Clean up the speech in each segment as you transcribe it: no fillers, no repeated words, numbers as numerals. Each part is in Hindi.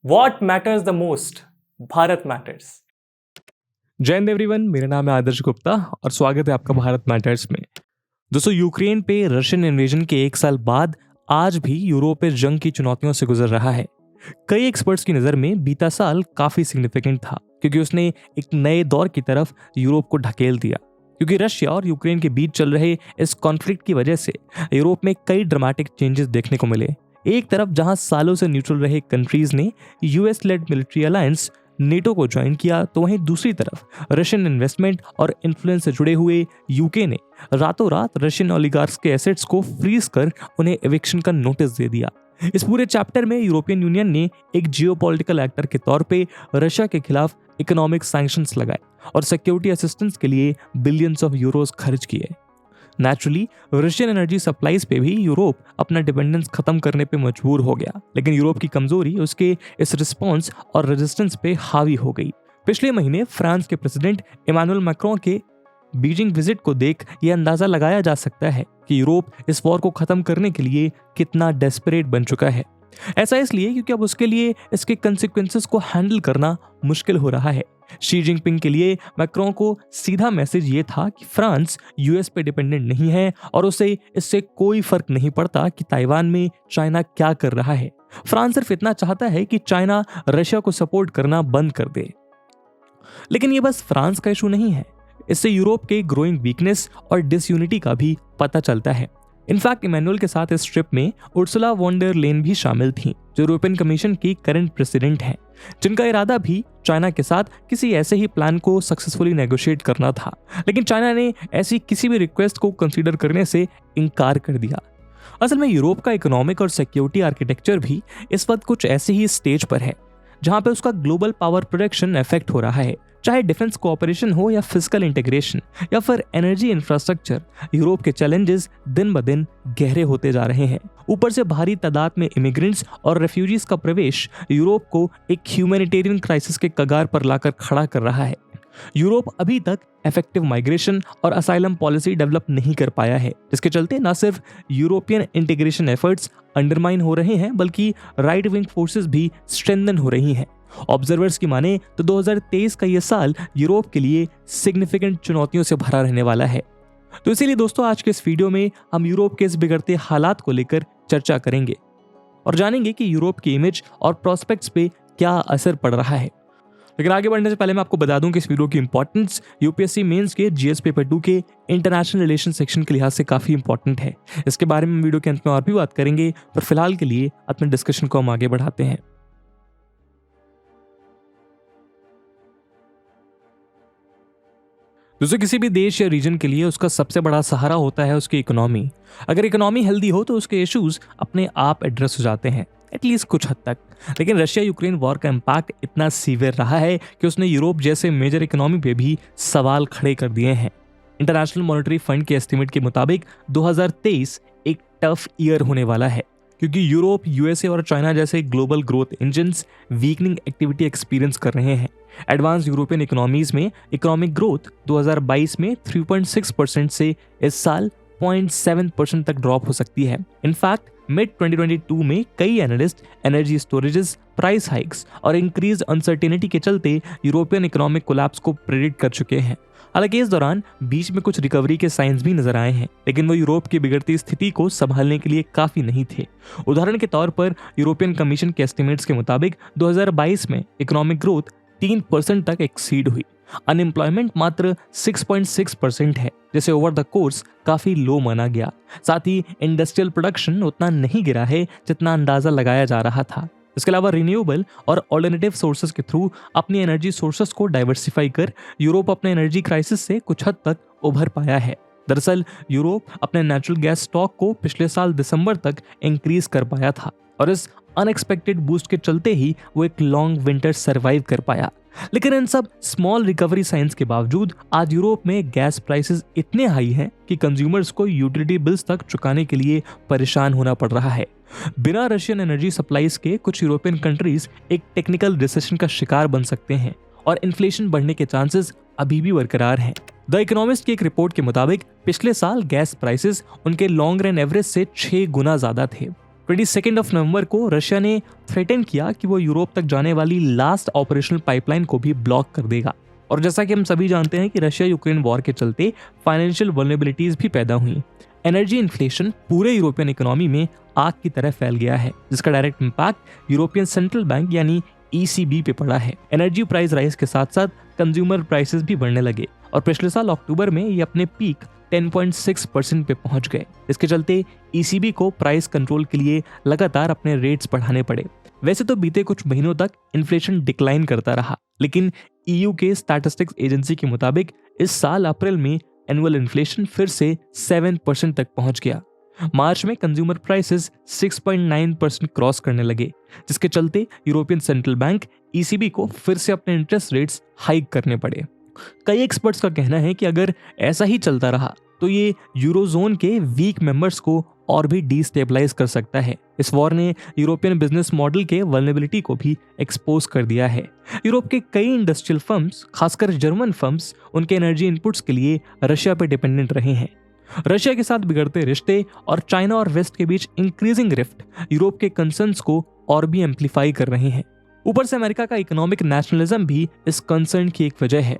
What matters the most? Bharat matters. जय हिंद एवरीवन, मेरा नाम है आदर्श गुप्ता और स्वागत है आपका भारत मैटर्स में। दोस्तों, यूक्रेन पे रशियन इन्वेजन के 1 साल बाद आज भी यूरोप इस जंग की चुनौतियों से गुजर रहा है। कई एक्सपर्ट्स की नज़र में बीता साल काफ़ी सिग्निफिकेंट था क्योंकि उसने एक नए दौर की तरफ यूरोप को ढकेल दिया। क्योंकि रशिया और यूक्रेन के बीच चल रहे इस कॉन्फ्लिक्ट की वजह से यूरोप में कई ड्रामेटिक चेंजेस देखने को मिले। एक तरफ जहां सालों से न्यूट्रल रहे कंट्रीज ने US led military alliance NATO को ज्वाइन किया, तो वहीं दूसरी तरफ रशियन इन्वेस्टमेंट और इन्फ्लुएंस से जुड़े हुए यूके ने रातों रात रशियन ओलिगार्क्स के एसेट्स को फ्रीज कर उन्हें एविक्शन का नोटिस दे दिया। इस पूरे चैप्टर में यूरोपियन यूनियन ने एक जियोपॉलिटिकल एक्टर के तौर पे रशिया के खिलाफ इकोनॉमिक सैंक्शंस लगाए और सिक्योरिटी असिस्टेंस के लिए बिलियंस ऑफ यूरोस खर्च किए। नेचुरली रशियन एनर्जी सप्लाईज पे भी यूरोप अपना डिपेंडेंस खत्म करने पे मजबूर हो गया, लेकिन यूरोप की कमजोरी उसके इस रिस्पॉन्स और रेजिस्टेंस पे हावी हो गई। पिछले महीने फ्रांस के प्रेसिडेंट इमानुएल मैक्रों के बीजिंग विजिट को देख यह अंदाजा लगाया जा सकता है कि यूरोप इस वॉर को खत्म करने के लिए कितना डेस्परेट बन चुका है। ऐसा इसलिए क्योंकि अब उसके लिए इसके कंसिक्वेंसेस को हैंडल करना मुश्किल हो रहा है। शी जिनपिंग के लिए मैक्रों को सीधा मैसेज ये था कि फ्रांस यूएस पे डिपेंडेंट नहीं है और उसे इससे कोई फर्क नहीं पड़ता कि ताइवान में चाइना क्या कर रहा है। फ्रांस सिर्फ इतना चाहता है कि चाइना रशिया को सपोर्ट करना बंद कर दे। लेकिन ये बस फ्रांस का इशू नहीं है, इससे यूरोप के ग्रोइंग वीकनेस और डिसयूनिटी का भी पता चलता है। इनफैक्ट इमैनुअल के साथ इस ट्रिप में उर्सुला वॉन डर लेन भी शामिल थीं, जो यूरोपियन कमीशन की करंट प्रेसिडेंट हैं, जिनका इरादा भी चाइना के साथ किसी ऐसे ही प्लान को सक्सेसफुली नेगोशिएट करना था। लेकिन चाइना ने ऐसी किसी भी रिक्वेस्ट को कंसीडर करने से इनकार कर दिया। असल में यूरोप का इकोनॉमिक और सिक्योरिटी आर्किटेक्चर भी इस वक्त कुछ ऐसे ही स्टेज पर है जहां पे उसका ग्लोबल पावर प्रोडक्शन इफेक्ट हो रहा है। चाहे डिफेंस कोऑपरेशन हो या फिजिकल इंटीग्रेशन या फिर एनर्जी इंफ्रास्ट्रक्चर, यूरोप के चैलेंजेस दिन ब दिन गहरे होते जा रहे हैं। ऊपर से भारी तादाद में इमिग्रेंट्स और रेफ्यूजीज का प्रवेश यूरोप को एक ह्यूमैनिटेरियन क्राइसिस के कगार पर लाकर खड़ा कर रहा है। यूरोप अभी तक इफेक्टिव माइग्रेशन और असाइलम पॉलिसी डेवलप नहीं कर पाया है, जिसके चलते न सिर्फ यूरोपियन इंटीग्रेशन एफर्ट्स अंडरमाइन हो रहे हैं, बल्कि राइट विंग फोर्सेस भी स्ट्रेंथन हो रही हैं। ऑब्जर्वर्स की माने तो 2023 का यह साल यूरोप के लिए सिग्निफिकेंट चुनौतियों से भरा रहने वाला है। तो इसीलिए दोस्तों, आज के इस वीडियो में हम यूरोप के इस बिगड़ते हालात को लेकर चर्चा करेंगे और जानेंगे कि यूरोप की इमेज और प्रोस्पेक्ट्स पे क्या असर पड़ रहा है। लेकिन आगे बढ़ने से पहले मैं आपको बता दूं कि इस वीडियो की इंपॉर्टेंस यूपीएससी मेंस के जीएस पेपर 2 के इंटरनेशनल रिलेशन सेक्शन के लिहाज से काफी इंपॉर्टेंट है। इसके बारे में वीडियो के अंत में और भी बात करेंगे, पर फिलहाल के लिए अपने डिस्कशन को हम आगे बढ़ाते हैं। दोस्तों, किसी भी देश या रीजन के लिए उसका सबसे बड़ा सहारा होता है उसकी इकोनॉमी। अगर इकोनॉमी हेल्दी हो तो उसके इश्यूज अपने आप एड्रेस हो जाते हैं, एटलीस्ट कुछ हद तक। लेकिन रशिया यूक्रेन वॉर का इम्पैक्ट इतना सीवियर रहा है कि उसने यूरोप जैसे मेजर इकोनॉमी पे भी सवाल खड़े कर दिए हैं। इंटरनेशनल मॉनेटरी फंड के एस्टिमेट के मुताबिक 2023 एक टफ ईयर होने वाला है, क्योंकि यूरोप, यूएसए और चाइना जैसे global growth engines weakening activity experience कर रहे हैं। एडवांस यूरोपियन इकोनॉमीज में इकोनॉमिक ग्रोथ 2022 में 3.6% से इस साल 0.7% तक ड्रॉप हो सकती है। इनफैक्ट मिड 2022 में कई analyst energy storages, price hikes और इंक्रीज अनसर्टेनिटी के चलते यूरोपियन इकोनॉमिक कोलैप्स को प्रेडिक्ट कर चुके हैं। हालांकि इस दौरान बीच में कुछ रिकवरी के साइंस भी नजर आए हैं, लेकिन वो यूरोप की बिगड़ती स्थिति को संभालने के लिए काफी नहीं थे। उदाहरण के तौर पर यूरोपियन कमीशन के एस्टिमेट्स के मुताबिक 2022 में इकोनॉमिक ग्रोथ 3% तक एक्सीड हुई। अनएम्प्लॉयमेंट मात्र 6.6% है, जिसे ओवर द कोर्स काफी लो माना गया। साथ ही इंडस्ट्रियल प्रोडक्शन उतना नहीं गिरा है जितना अंदाजा लगाया जा रहा था। इसके अलावा रिन्यूएबल और ऑल्टरनेटिव सोर्सेज के थ्रू अपनी एनर्जी सोर्सेज को डाइवर्सिफाई कर यूरोप अपने एनर्जी क्राइसिस से कुछ हद तक उभर पाया है। दरअसल यूरोप अपने नेचुरल गैस स्टॉक को पिछले साल दिसंबर तक इंक्रीज कर पाया था और इस अनएक्सपेक्टेड बूस्ट के चलते ही वो एक लॉन्ग विंटर सरवाइव कर पाया। लेकिन इन सब स्मॉल रिकवरी साइंस के बावजूद आज यूरोप में गैस प्राइसेस इतने हाई हैं कि कंज्यूमर्स को यूटिलिटी बिल्स तक चुकाने के लिए परेशान होना पड़ रहा है। बिना रशियन एनर्जी सप्लाईज के कुछ यूरोपियन कंट्रीज एक टेक्निकल रिसेशन का शिकार बन सकते हैं और इन्फ्लेशन बढ़ने के चांसेस अभी भी बरकरार हैं। द इकोनॉमिस्ट की एक रिपोर्ट के मुताबिक पिछले साल गैस प्राइसेस उनके लॉन्ग रन एवरेज से 6 गुना ज्यादा थे। 22 नवंबर को रशिया ने थ्रेटन किया कि वो यूरोप तक जाने वाली लास्ट ऑपरेशनल पाइपलाइन को भी ब्लॉक कर देगा। और जैसा कि हम सभी जानते हैं कि रशिया यूक्रेन वॉर के चलते फाइनेंशियल वल्नरेबिलिटीज भी पैदा हुई। एनर्जी इन्फ्लेशन पूरे यूरोपियन इकोनॉमी में आग की तरह फैल गया है, जिसका direct impact European central bank यानी ECB पे पड़ा है। एनर्जी प्राइस राइज के साथ साथ कंज्यूमर प्राइसेस भी बढ़ने लगे और पिछले साल अक्टूबर में ये अपने पीक 10.6% पे पहुंच गए। इसके चलते ECB को प्राइस कंट्रोल के लिए लगातार अपने रेट्स बढ़ाने पड़े। वैसे तो बीते कुछ महीनों तक इन्फ्लेशन डिक्लाइन करता रहा, लेकिन EU के स्टैटिस्टिक्स एजेंसी के मुताबिक इस साल अप्रैल में एनुअल इन्फ्लेशन फिर से 7% तक पहुंच गया। मार्च में कंज्यूमर प्राइसेस 6.9% क्रॉस करने लगे, जिसके चलते यूरोपियन सेंट्रल बैंक ECB को फिर से अपने इंटरेस्ट रेट्स हाइक करने पड़े। कई एक्सपर्ट्स का कहना है कि अगर ऐसा ही चलता रहा तो ये यूरोजोन के वीक मेंबर्स को और भी डिस्टेबलाइज कर सकता है। इस वॉर ने यूरोपियन बिजनेस मॉडल के वल्नरेबिलिटी को भी एक्सपोज कर दिया है। यूरोप के कई इंडस्ट्रियल फर्म्स, खासकर जर्मन फर्म्स, उनके एनर्जी इनपुट्स के लिए रशिया पर डिपेंडेंट रहे हैं। रशिया के साथ बिगड़ते रिश्ते और चाइना और वेस्ट के बीच इंक्रीजिंग रिफ्ट यूरोप के कंसर्न्स को और भी एम्पलीफाई कर रहे हैं। ऊपर से अमेरिका का इकोनॉमिक नेशनलिज्म भी इस कंसर्न की एक वजह है।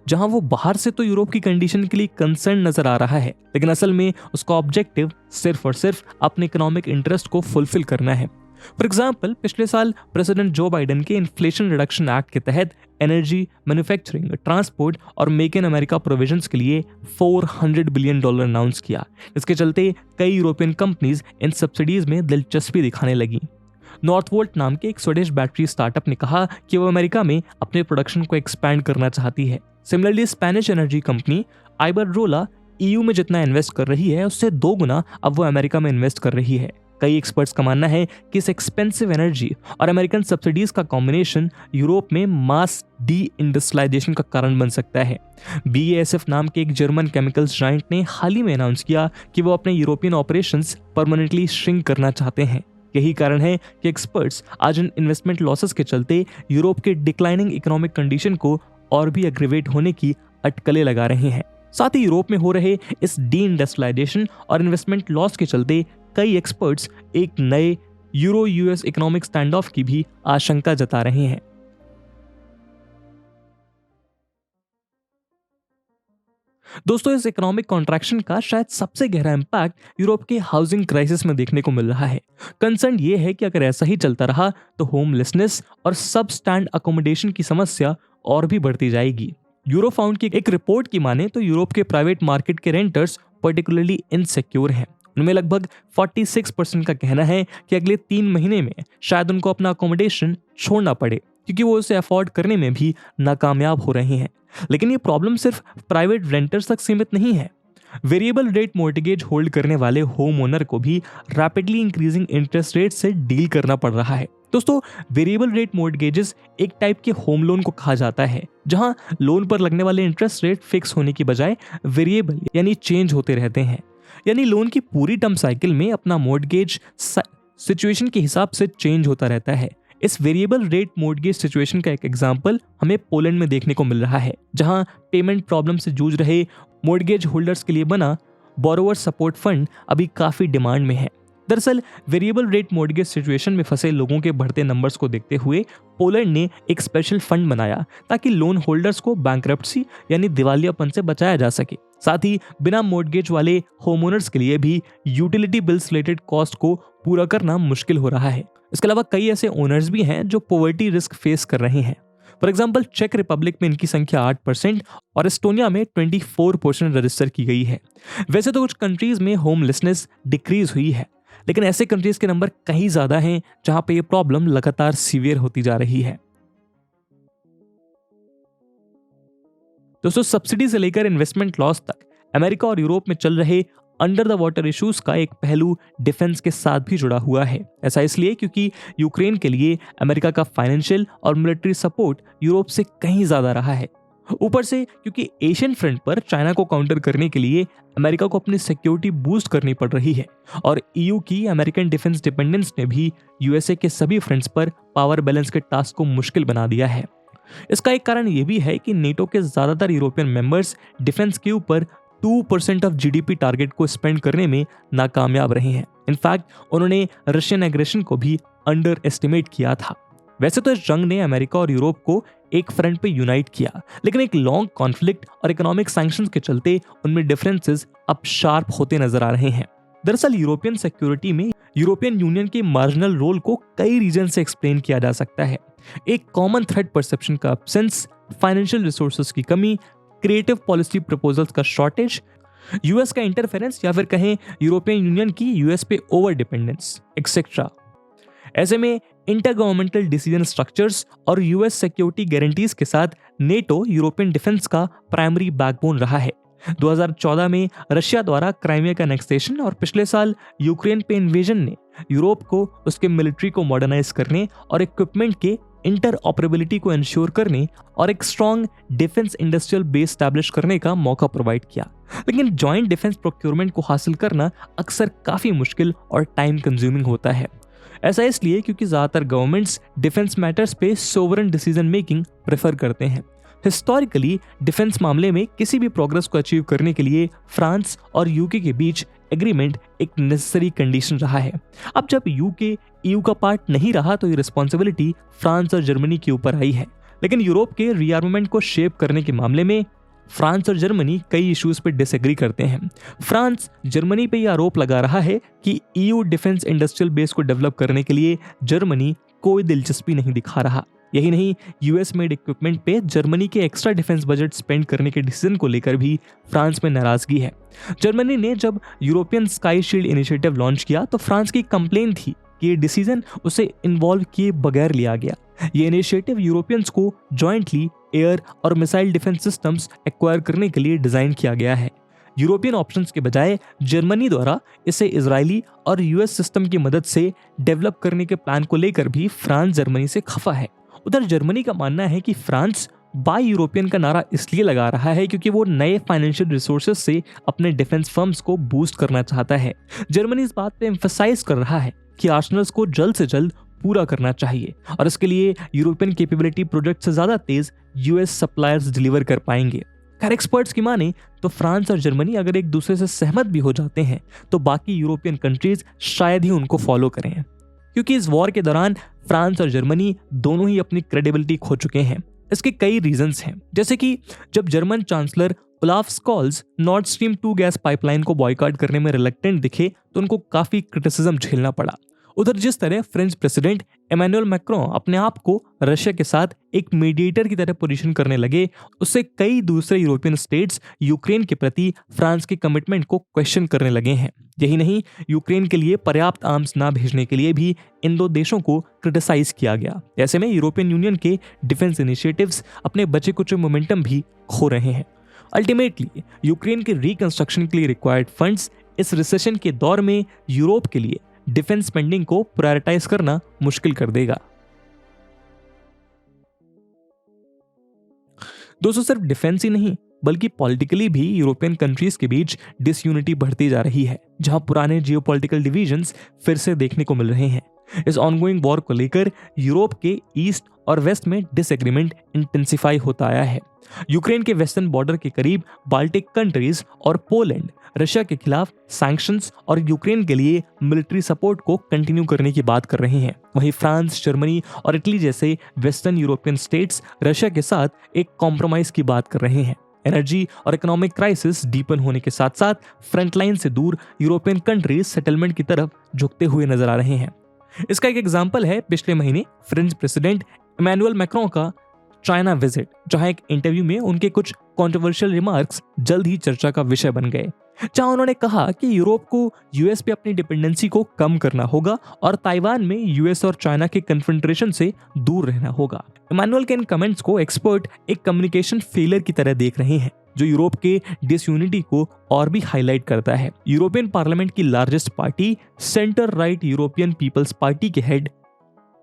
जहां वो बाहर से तो यूरोप की कंडीशन के लिए कंसर्न नजर आ रहा है, लेकिन असल में उसका ऑब्जेक्टिव सिर्फ और सिर्फ अपने इकोनॉमिक इंटरेस्ट को फुलफिल करना है। फॉर एग्जाम्पल, पिछले साल प्रेसिडेंट जो बाइडेन के इन्फ्लेशन रिडक्शन एक्ट के तहत एनर्जी, मैन्युफैक्चरिंग, ट्रांसपोर्ट और मेक इन अमेरिका प्रोविजंस के लिए $400 बिलियन अनाउंस किया। इसके चलते कई यूरोपियन कंपनीज इन सब्सिडीज में दिलचस्पी दिखाने लगी। नॉर्थवोल्ट नाम के एक स्वीडिश बैटरी स्टार्टअप ने कहा कि वो अमेरिका में अपने प्रोडक्शन को एक्सपैंड करना चाहती है। Similarly Spanish energy company Iberdrola EU में जितना इन्वेस्ट कर रही है उससे 2 गुना अब वो अमेरिका में इन्वेस्ट कर रही है। कई एक्सपर्ट्स का मानना है कि इस एक्सपेंसिव एनर्जी और अमेरिकन सब्सिडीज का कॉम्बिनेशन यूरोप में मास डी इंडस्ट्रियलाइजेशन का कारण बन सकता है। BASF नाम के एक जर्मन केमिकल्स जायंट ने हाल ही में अनाउंस किया कि वो अपने यूरोपियन ऑपरेशंस परमानेंटली श्रिंक करना चाहते हैं। यही कारण है कि एक्सपर्ट्स आज इन इन्वेस्टमेंट लॉसेस के चलते यूरोप के डिक्लाइनिंग इकोनॉमिक कंडीशन को और भी एग्रीवेट होने की अटकलें लगा रहे हैं। साथ ही यूरोप में हो रहे इस डी इंडस्ट्रियलाइजेशन और इन्वेस्टमेंट लॉस के चलते कई एक्सपर्ट्स एक नए euro US economic stand of की भी आशंका जता रहे हैं। दोस्तों, इस इकोनॉमिक कॉन्ट्रैक्शन का शायद सबसे गहरा इंपैक्ट यूरोप के हाउसिंग क्राइसिस में देखने को मिल रहा है। कंसर्न ये है कि अगर ऐसा ही चलता रहा तो होमलेसनेस और सब स्टैंड अकोमोडेशन की समस्या और भी बढ़ती जाएगी। यूरोफाउंड की एक रिपोर्ट की माने तो यूरोप के प्राइवेट मार्केट के रेंटर्स पर्टिकुलरली इनसिक्योर हैं। उनमें लगभग 46% का कहना है कि अगले 3 महीने में शायद उनको अपना अकोमोडेशन छोड़ना पड़े, क्योंकि वो उसे अफोर्ड करने में भी नाकामयाब हो रहे हैं। लेकिन ये प्रॉब्लम सिर्फ प्राइवेट रेंटर्स तक सीमित नहीं है। वेरिएबल रेट मॉर्गेज होल्ड करने वाले होम ओनर को भी रैपिडली इंक्रीजिंग इंटरेस्ट रेट से डील करना पड़ रहा है। दोस्तों, वेरिएबल रेट मॉर्गेजेस एक टाइप के होम लोन को कहा जाता है, जहां लोन पर लगने वाले इंटरेस्ट रेट फिक्स होने की बजाय वेरिएबल यानी चेंज होते रहते हैं। यानी लोन की पूरी टर्म साइकिल में अपना मॉर्गेज सिचुएशन के हिसाब से चेंज होता रहता है। इस वेरिएबल रेट मॉर्गेज सिचुएशन का एक एग्जांपल हमें पोलैंड में देखने को मिल रहा है, जहां पेमेंट प्रॉब्लम से जूझ रहे मॉर्गेज होल्डर्स के लिए बना बोरोवर सपोर्ट फंड अभी काफी डिमांड में है। दरअसल वेरिएबल रेट मॉर्गेज सिचुएशन में फंसे लोगों के बढ़ते नंबर्स को देखते हुए पोलैंड ने एक स्पेशल फंड बनाया ताकि लोन होल्डर्स को बैंकरप्सी यानी दिवालियापन से बचाया जा सके। साथ ही बिना मॉर्गेज वाले होमओनर्स के लिए भी यूटिलिटी बिल्स रिलेटेड कॉस्ट को पूरा करना मुश्किल हो रहा है। इसके अलावा कई ऐसे ओनर्स भी हैं जो पॉवर्टी रिस्क फेस कर रहे हैं। फॉर एग्जाम्पल, चेक रिपब्लिक में इनकी संख्या 8% और एस्टोनिया में 24% रजिस्टर की गई है। वैसे तो कुछ कंट्रीज में होमलेसनेस डिक्रीज हुई है, लेकिन ऐसे कंट्रीज के नंबर कहीं ज्यादा हैं जहां पे ये प्रॉब्लम लगातार सीवियर होती जा रही है। दोस्तों, सब्सिडी से लेकर इन्वेस्टमेंट लॉस तक अमेरिका और यूरोप में चल रहे अंडर द वाटर इश्यूज का एक पहलू डिफेंस के साथ भी जुड़ा हुआ है। ऐसा इसलिए क्योंकि यूक्रेन के लिए अमेरिका का फाइनेंशियल और मिलिट्री सपोर्ट यूरोप से कहीं ज्यादा रहा है। ऊपर से क्योंकि एशियन फ्रंट पर चाइना को काउंटर करने के लिए अमेरिका को अपनी सिक्योरिटी बूस्ट करनी पड़ रही है, और EU की अमेरिकन डिफेंस डिपेंडेंस ने भी USA के सभी फ्रंट्स पर पावर बैलेंस के टास्क को मुश्किल बना दिया है। इसका एक कारण यह भी है कि नेटो के ज्यादातर यूरोपियन मेंबर्स डिफेंस के ऊपर 2% ऑफ जीडीपी टारगेट को स्पेंड करने में नाकामयाब रहे हैं। इनफैक्ट उन्होंने रशियन एग्रेशन को भी अंडर एस्टिमेट किया था। वैसे तो इस जंग ने अमेरिका और यूरोप को एक फ्रंट पे यूनाइट किया, लेकिन एक लॉन्ग कॉन्फ्लिक्ट और इकोनॉमिक सैंक्शंस के चलते उनमें डिफरेंसेस अब शार्प होते नजर आ रहे हैं। दरअसल यूरोपियन सिक्योरिटी में यूरोपियन यूनियन के मार्जिनल रोल को कई रीजन से एक्सप्लेन किया जा सकता है। एक कॉमन थ्रेट परसेप्शन का एब्सेंस, फाइनेंशियल रिसोर्सेज की कमी, क्रिएटिव पॉलिसी प्रपोजल्स का शॉर्टेज, यूएस का इंटरफेरेंस या फिर कहें यूरोपियन यूनियन की यूएस पे ओवर डिपेंडेंस एक्सेट्रा। ऐसे में इंटर गवर्नमेंटल डिसीजन स्ट्रक्चर्स और यूएस सिक्योरिटी गारंटीज के साथ नेटो यूरोपियन डिफेंस का प्राइमरी बैकबोन रहा है। 2014 में रशिया द्वारा क्राइमिया का एनेक्सेशन और पिछले साल यूक्रेन पे इन्वेजन ने यूरोप को उसके मिलिट्री को मॉडर्नाइज करने और इक्विपमेंट के इंटर ऑपरेबिलिटी को इंश्योर करने और एक strong defence industrial base establish करने का मौका प्रोवाइड किया। लेकिन जॉइंट डिफेंस प्रोक्योरमेंट को हासिल करना अक्सर काफी मुश्किल और टाइम कंज्यूमिंग होता है। ऐसा इसलिए क्योंकि ज्यादातर गवर्नमेंट्स डिफेंस मैटर्स पे सोवरेन डिसीजन मेकिंग प्रेफर करते हैं। हिस्टोरिकली डिफेंस मामले में किसी भी प्रोग्रेस को अचीव करने के लिए फ्रांस और यूके के बीच एग्रीमेंट एक नेसेसरी कंडीशन रहा है। अब जब यूके ईयू का पार्ट नहीं रहा तो ये रिस्पॉन्सिबिलिटी फ्रांस और जर्मनी के ऊपर आई है। लेकिन यूरोप के रीआर्ममेंट को शेप करने के मामले में फ्रांस और जर्मनी कई इश्यूज पे डिसएग्री करते हैं। फ्रांस जर्मनी पे यह आरोप लगा रहा है कि ईयू डिफेंस इंडस्ट्रियल बेस को डेवलप करने के लिए जर्मनी कोई दिलचस्पी नहीं दिखा रहा। यही नहीं, यूएस मेड इक्विपमेंट पे जर्मनी के एक्स्ट्रा डिफेंस बजट स्पेंड करने के डिसीजन को लेकर भी फ्रांस में नाराजगी है। जर्मनी ने जब European sky shield initiative launch किया तो फ्रांस की कंप्लेन थी कि ये डिसीजन उसे इन्वॉल्व किए बगैर लिया गया। ये इनिशिएटिव यूरोपियंस को जॉइंटली एयर और मिसाइल डिफेंस सिस्टम्स एक्वायर करने के लिए डिजाइन किया गया है। यूरोपियन ऑप्शंस के बजाय जर्मनी द्वारा इसे इजरायली और यूएस सिस्टम की मदद से डेवलप करने के प्लान को लेकर भी फ्रांस जर्मनी से खफा है। उधर जर्मनी का मानना है कि फ्रांस बाय यूरोपियन का नारा इसलिए लगा रहा है क्योंकि वो नए फाइनेंशियल रिसोर्सेज से अपने डिफेंस फर्म्स को बूस्ट करना चाहता है। जर्मनी इस बात पे एम्फसाइज कर रहा है कि आर्सेनल्स को जल्द से जल्द पूरा करना चाहिए और इसके लिए यूरोपियन कैपेबिलिटी प्रोजेक्ट से ज्यादा तेज यूएस सप्लायर्स डिलीवर कर पाएंगे। खैर एक्सपर्ट्स की माने तो फ्रांस और जर्मनी अगर एक दूसरे से सहमत भी हो जाते हैं तो बाकी यूरोपियन कंट्रीज शायद ही उनको फॉलो करें, क्योंकि इस वॉर के दौरान फ्रांस और जर्मनी दोनों ही अपनी क्रेडिबिलिटी खो चुके हैं। इसके कई रीजंस हैं, जैसे कि जब German chancellor Olaf Scholtz Nord stream 2 gas pipeline को बॉयकॉट करने में रिलक्टेंट दिखे तो उनको काफी क्रिटिसिज्म झेलना पड़ा। उधर जिस तरह फ्रेंच प्रेसिडेंट इमैनुअल मैक्रों अपने आप को रशिया के साथ एक मीडिएटर की तरह पोजीशन करने लगे, उससे कई दूसरे यूरोपियन स्टेट्स यूक्रेन के प्रति फ्रांस के कमिटमेंट को क्वेश्चन करने लगे हैं। यही नहीं, यूक्रेन के लिए पर्याप्त आर्म्स ना भेजने के लिए भी इन दो देशों को क्रिटिसाइज किया गया। ऐसे में यूरोपियन यूनियन के डिफेंस इनिशिएटिव्स अपने बचे कुछ मोमेंटम भी खो रहे हैं। अल्टीमेटली यूक्रेन के रिकंस्ट्रक्शन के लिए रिक्वायर्ड फंड्स इस रिसेशन के दौर में यूरोप के लिए डिफेंस स्पेंडिंग को प्रायोरिटाइज करना मुश्किल कर देगा। दोस्तों सिर्फ डिफेंस ही नहीं बल्कि पॉलिटिकली भी यूरोपियन कंट्रीज के बीच डिसयूनिटी बढ़ती जा रही है, जहां पुराने जियोपॉलिटिकल डिवीजन्स फिर से देखने को मिल रहे हैं। इस ऑनगोइंग वॉर को लेकर यूरोप के ईस्ट और वेस्ट में डिसएग्रीमेंट इंटेंसिफाई होता आया है। यूक्रेन के वेस्टर्न बॉर्डर के करीब बाल्टिक कंट्रीज और पोलैंड रशिया के खिलाफ सैंक्शंस और यूक्रेन के लिए मिलिट्री सपोर्ट को कंटिन्यू करने की बात कर रहे हैं। वहीं फ्रांस, जर्मनी और इटली जैसे वेस्टर्न यूरोपियन स्टेट्स रशिया के साथ एक कॉम्प्रोमाइज की बात कर रहे हैं। एनर्जी और इकोनॉमिक क्राइसिस डीपन होने के साथ साथ फ्रंटलाइन से दूर यूरोपियन कंट्रीज सेटलमेंट की तरफ झुकते हुए नजर आ रहे हैं। इसका एक एग्जाम्पल है पिछले महीने फ्रेंच प्रेसिडेंट इमैनुअल मैक्रों का चाइना विजिट, जहां एक इंटरव्यू में उनके कुछ कंट्रोवर्शियल रिमार्क्स जल्द ही चर्चा का विषय बन गए, जहां उन्होंने कहा कि यूरोप को यूएस पे अपनी डिपेंडेंसी को कम करना होगा और ताइवान में यूएस और चाइना के कन्फ्रंट्रेशन से दूर रहना होगा। इमैनुअल के इन कमेंट्स को एक्सपर्ट एक कम्युनिकेशन फेलियर की तरह देख रहे हैं, जो यूरोप के डिसयूनिटी को और भी हाईलाइट करता है। यूरोपियन पार्लियामेंट की largest party centre right European people's party के हेड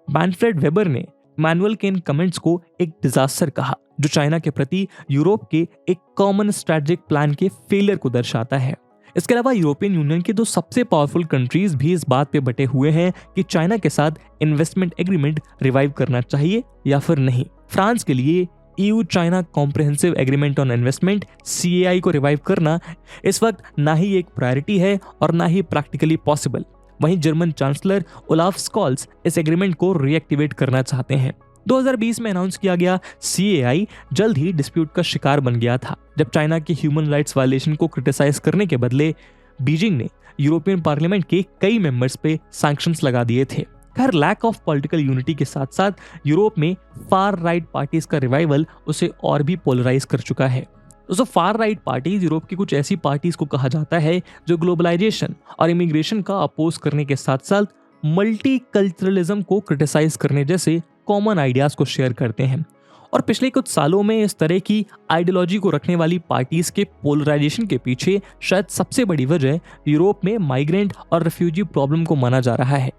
मैनफ्रेड वेबर ने इमैनुअल के इन कमेंट्स को एक डिजास्टर कहा, जो चाइना के प्रति यूरोप के एक कॉमन स्ट्रेटेजिक प्लान के फेलियर को दर्शाता है। इसके अलावा यूरोपियन यूनियन के दो सबसे पावरफुल कंट्रीज भी इस बात पे बटे हुए हैं कि चाइना के साथ इन्वेस्टमेंट एग्रीमेंट रिवाइव करना चाहिए या फिर नहीं। फ्रांस के लिए EU China comprehensive agreement on investment CAI को रिवाइव करना इस वक्त ना ही एक प्रायोरिटी है और ना ही प्रैक्टिकली पॉसिबल। वहीं जर्मन चांसलर ओलाफ स्कॉल्स इस एग्रीमेंट को रीएक्टिवेट करना चाहते हैं। 2020 में अनाउंस किया गया CAI जल्द ही डिस्प्यूट का शिकार बन गया था, जब चाइना के ह्यूमन राइट्स वायलेशन को क्रिटिसाइज करने के बदले बीजिंग ने यूरोपियन पार्लियामेंट के कई मेंबर्स पे सैंक्शंस लगा दिए थे। खैर, लैक ऑफ पॉलिटिकल यूनिटी के साथ साथ यूरोप में फार राइट पार्टीज का रिवाइवल उसे और भी पोलराइज कर चुका है। दोस्तों, फार राइट पार्टीज यूरोप की कुछ ऐसी पार्टीज को कहा जाता है जो ग्लोबलाइजेशन और इमिग्रेशन का अपोज करने के साथ साथ मल्टी कल्चरलिज्म को क्रिटिसाइज करने जैसे कॉमन आइडियाज को शेयर करते हैं। और पिछले कुछ सालों में इस तरह की आइडियोलॉजी को रखने वाली पार्टीज के पोलराइजेशन के पीछे शायद सबसे बड़ी वजह यूरोप में माइग्रेंट और रिफ्यूजी प्रॉब्लम को माना जा रहा है।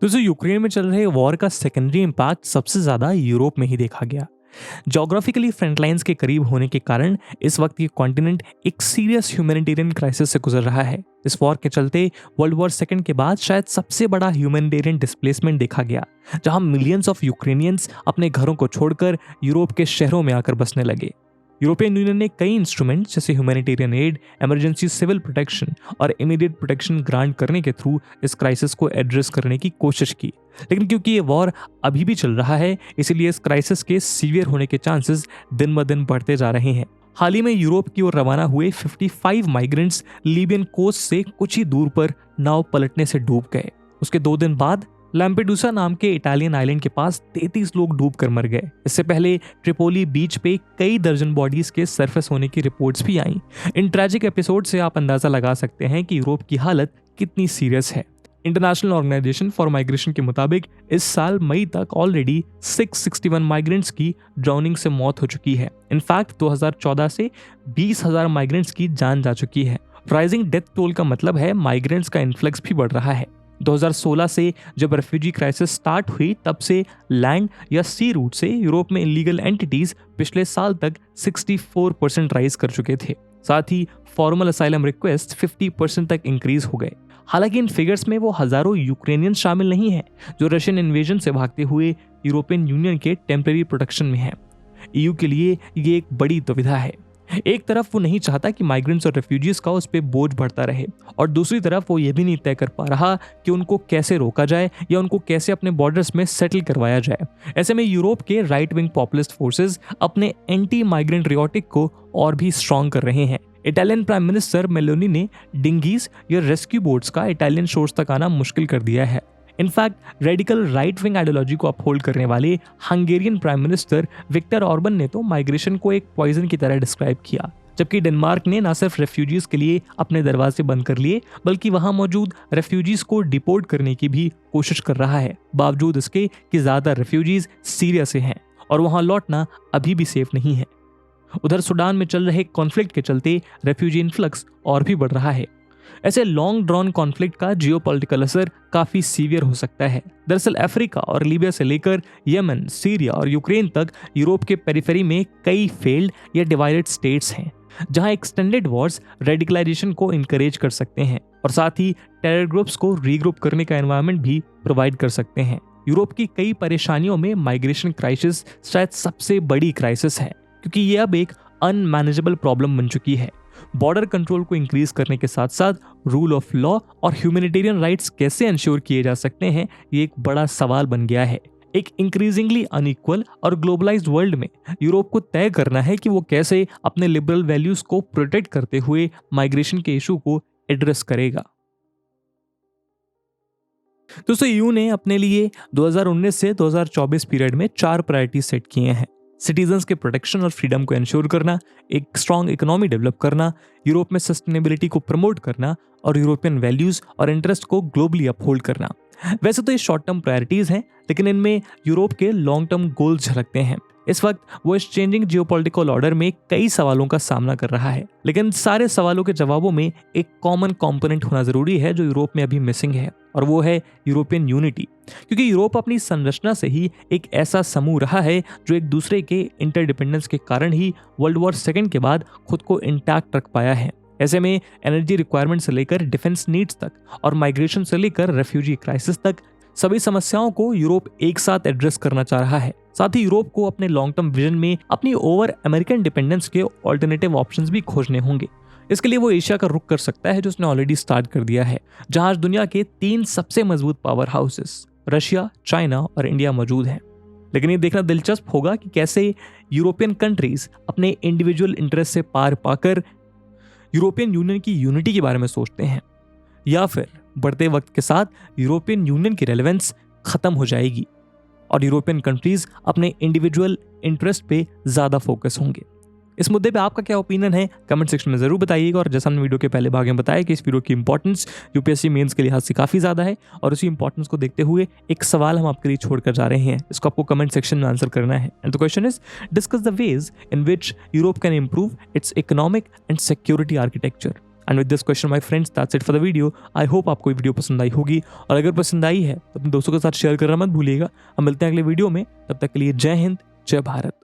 दोस्तों, यूक्रेन में चल रहे वॉर का सेकेंडरी इंपैक्ट सबसे ज्यादा यूरोप में ही देखा गया। ज्योग्राफिकली फ्रंटलाइंस के करीब होने के कारण इस वक्त ये कॉन्टिनेंट एक सीरियस ह्यूमैनिटेरियन क्राइसिस से गुजर रहा है। इस वॉर के चलते वर्ल्ड वॉर सेकंड के बाद शायद सबसे बड़ा ह्यूमैनिटेरियन डिस्प्लेसमेंट देखा गया, जहां मिलियंस ऑफ यूक्रेनियंस अपने घरों को छोड़कर यूरोप के शहरों में आकर बसने लगे। यूरोपियन यूनियन ने कई इंस्ट्रूमेंट जैसे humanitarian aid, emergency civil protection और इमीडिएट प्रोटेक्शन ग्रांट करने के थ्रू इस क्राइसिस को एड्रेस करने की कोशिश की, लेकिन क्योंकि ये वॉर अभी भी चल रहा है, इसीलिए इस क्राइसिस के सीवियर होने के चांसेस दिन ब दिन बढ़ते जा रहे हैं। हाल ही में यूरोप की ओर रवाना हुए 55 माइग्रेंट्स लीबियन कोस्ट से कुछ ही दूर पर नाव पलटने से डूब गए। उसके 2 दिन बाद लैम्पेडूसा नाम के इटालियन आइलैंड के पास 33 लोग डूबकर मर गए। इससे पहले ट्रिपोली बीच पे कई दर्जन बॉडीज के सरफेस होने की रिपोर्ट्स भी आईं। इन ट्रैजिक एपिसोड से आप अंदाजा लगा सकते हैं कि यूरोप की हालत कितनी सीरियस है। इंटरनेशनल ऑर्गेनाइजेशन फॉर माइग्रेशन के मुताबिक इस साल मई तक ऑलरेडी 661 माइग्रेंट्स की ड्राउनिंग से मौत हो चुकी है। इनफैक्ट 2014 से 20,000 माइग्रेंट्स की जान जा चुकी है। राइजिंग डेथ टोल का मतलब है माइग्रेंट्स का इन्फ्लक्स भी बढ़ रहा है। 2016 से जब रेफ्यूजी क्राइसिस स्टार्ट हुई, तब से लैंड या सी रूट से यूरोप में इलीगल एंटिटीज पिछले साल तक 64% राइज कर चुके थे। साथ ही फॉर्मल असाइलम रिक्वेस्ट 50% तक इंक्रीज हो गए। हालांकि इन फिगर्स में वो हजारों यूक्रेनियन शामिल नहीं हैं जो रशियन इन्वेजन से भागते हुए यूरोपियन यूनियन के टेम्परेरी प्रोटेक्शन में हैं। EU के लिए ये एक बड़ी दुविधा है। एक तरफ वो नहीं चाहता कि माइग्रेंट्स और रेफ्यूजीज का उस पर बोझ बढ़ता रहे, और दूसरी तरफ वो ये भी नहीं तय कर पा रहा कि उनको कैसे रोका जाए या उनको कैसे अपने बॉर्डर्स में सेटल करवाया जाए। ऐसे में यूरोप के राइट विंग पॉपुलिस्ट फोर्सेस अपने एंटी माइग्रेंट रियोटिक को और भी स्ट्रॉन्ग कर रहे हैं। इटालियन प्राइम मिनिस्टर मेलोनी ने डिंगीज या रेस्क्यू बोट्स का इटालियन शोर्स तक आना मुश्किल कर दिया है। In fact radical right wing ideology को अपहोल्ड करने वाले Hungarian prime minister Viktor Orban ने तो माइग्रेशन को एक पॉइजन की तरह डिस्क्राइब किया, जबकि डेनमार्क ने न सिर्फ रेफ्यूजीज के लिए अपने दरवाजे बंद कर लिए, बल्कि वहां मौजूद रेफ्यूजीज को डिपोर्ट करने की भी कोशिश कर रहा है, बावजूद इसके कि ज्यादा रेफ्यूजीज सीरिया से हैं और वहां लौटना अभी भी सेफ नहीं है। उधर सूडान में चल रहे कॉन्फ्लिक्ट के चलते रेफ्यूजी इन्फ्लक्स और भी बढ़ रहा है। ऐसे लॉन्ग ड्रॉन कॉन्फ्लिक्ट का जियोपॉलिटिकल असर काफी सीवियर हो सकता है। दरअसल अफ्रीका और लीबिया से लेकर यमन, सीरिया और यूक्रेन तक यूरोप के पेरिफेरी में कई फेल्ड या डिवाइडेड स्टेट्स हैं, जहां एक्सटेंडेड वॉर्स रेडिकलाइजेशन को इनकरेज कर सकते हैं और साथ ही टेरर ग्रुप्स को रीग्रुप करने का एनवायरनमेंट भी प्रोवाइड कर सकते हैं। यूरोप की कई परेशानियों में माइग्रेशन क्राइसिस शायद सबसे बड़ी क्राइसिस है, क्योंकि ये अब एक अनमैनेजेबल प्रॉब्लम बन चुकी है। बॉर्डर कंट्रोल को इंक्रीज करने के साथ साथ रूल ऑफ लॉ और ह्यूमैनिटेरियन राइट्स कैसे इंश्योर किए जा सकते हैं, ये एक बड़ा सवाल बन गया है। एक इंक्रीजिंगली अनइक्वल और ग्लोबलाइज्ड वर्ल्ड में यूरोप को तय करना है कि वो कैसे अपने लिबरल वैल्यूज को प्रोटेक्ट करते हुए माइग्रेशन के इशू को एड्रेस करेगा। दोस्तों, EU ने अपने लिए 2019 से 2024 पीरियड में 4 प्रायोरिटी सेट किए हैं। सिटीजन्स के प्रोटेक्शन और फ्रीडम को इंश्योर करना, एक स्ट्रॉन्ग इकोनॉमी डेवलप करना, यूरोप में सस्टेनेबिलिटी को प्रमोट करना और यूरोपियन वैल्यूज और इंटरेस्ट को ग्लोबली अपहोल्ड करना। वैसे तो ये शॉर्ट टर्म प्रायोरिटीज हैं, लेकिन इनमें यूरोप के लॉन्ग टर्म गोल्स झलकते हैं। इस वक्त वो इस चेंजिंग जियोपॉलिटिकल ऑर्डर में कई सवालों का सामना कर रहा है, लेकिन सारे सवालों के जवाबों में एक कॉमन कंपोनेंट होना जरूरी है जो यूरोप में अभी मिसिंग है, और वो है यूरोपियन यूनिटी। क्योंकि यूरोप अपनी संरचना से ही एक ऐसा समूह रहा है जो एक दूसरे के इंटरडिपेंडेंस के कारण ही वर्ल्ड वॉर सेकंड के बाद खुद को इंटैक्ट रख पाया है। ऐसे में एनर्जी रिक्वायरमेंट से लेकर डिफेंस नीड्स तक और माइग्रेशन से लेकर रेफ्यूजी क्राइसिस तक सभी समस्याओं को यूरोप एक साथ एड्रेस करना चाह रहा है। साथ ही यूरोप को अपने लॉन्ग टर्म विजन में अपनी ओवर अमेरिकन डिपेंडेंस के ऑल्टरनेटिव ऑप्शंस भी खोजने होंगे। इसके लिए वो एशिया का रुख कर सकता है, जो उसने ऑलरेडी स्टार्ट कर दिया है, जहां आज दुनिया के 3 सबसे मजबूत पावर हाउसेस रशिया, चाइना और इंडिया मौजूद हैं। लेकिन ये देखना दिलचस्प होगा कि कैसे यूरोपियन कंट्रीज अपने इंडिविजुअल इंटरेस्ट से पार पाकर यूरोपियन यूनियन की यूनिटी के बारे में सोचते हैं, या फिर बढ़ते वक्त के साथ यूरोपियन यूनियन की रेलेवेंस खत्म हो जाएगी और यूरोपियन कंट्रीज अपने इंडिविजुअल इंटरेस्ट पे ज़्यादा फोकस होंगे। इस मुद्दे पे आपका क्या ओपिनियन है, कमेंट सेक्शन में जरूर बताइएगा। और जैसा हमने वीडियो के पहले भाग में बताया कि इस वीडियो की इंपॉर्टेंस यूपीएससी मेंस के लिहाज से काफ़ी ज़्यादा है, और उसी इंपॉर्टेंस को देखते हुए एक सवाल हम आपके लिए छोड़कर जा रहे हैं। इसको आपको कमेंट सेक्शन में आंसर करना है। And the question is, discuss the ways in which Europe can improve it's economic and security architecture. And with this question my friends, that's it for the video. I hope आपको ये वीडियो पसंद आई होगी, और अगर पसंद आई है तो अपने दोस्तों के साथ शेयर करना मत भूलिएगा। हम मिलते हैं अगले वीडियो में, तब तक के लिए जय हिंद, जय भारत।